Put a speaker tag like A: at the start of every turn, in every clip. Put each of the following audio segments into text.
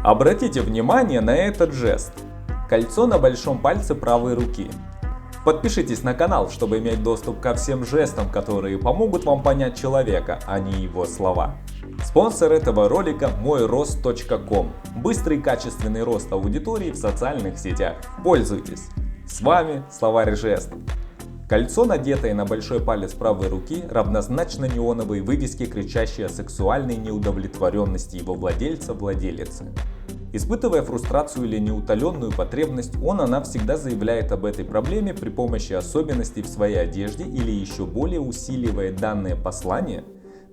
A: Обратите внимание на этот жест. Кольцо на большом пальце правой руки. Подпишитесь на канал, чтобы иметь доступ ко всем жестам, которые помогут вам понять человека, а не его слова. Спонсор этого ролика мойрост.ком. Быстрый и качественный рост аудитории в социальных сетях. Пользуйтесь. С вами словарь жестов. Кольцо, надетое на большой палец правой руки, равнозначно неоновой вывеске, кричащей о сексуальной неудовлетворенности его владельца-владелицы. Испытывая фрустрацию или неутоленную потребность, она всегда заявляет об этой проблеме при помощи особенностей в своей одежде или еще более усиливая данное послание,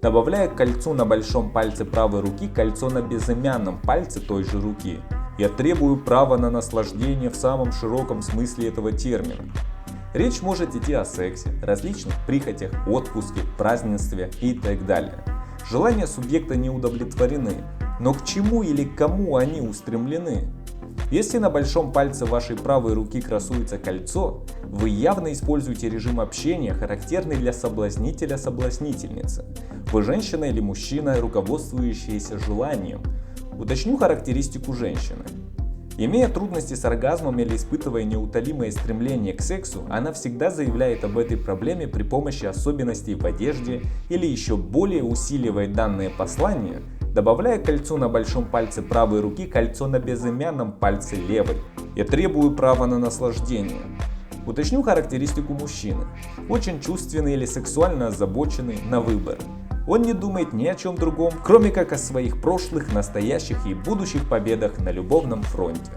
A: добавляя к кольцу на большом пальце правой руки кольцо на безымянном пальце той же руки. Я требую права на наслаждение в самом широком смысле этого термина. Речь может идти о сексе, различных прихотях, отпуске, празднестве и так далее. Желания субъекта не удовлетворены, но к чему или к кому они устремлены? Если на большом пальце вашей правой руки красуется кольцо, вы явно используете режим общения, характерный для соблазнителя-соблазнительницы. Вы женщина или мужчина, руководствующиеся желанием. Уточню характеристику женщины. Имея трудности с оргазмом или испытывая неутолимое стремление к сексу, она всегда заявляет об этой проблеме при помощи особенностей в одежде или еще более усиливает данное послание, добавляя к кольцу на большом пальце правой руки кольцо на безымянном пальце левой. Я требую права на наслаждение. Уточню характеристику мужчины. Очень чувственный или сексуально озабоченный, на выбор. Он не думает ни о чем другом, кроме как о своих прошлых, настоящих и будущих победах на любовном фронте.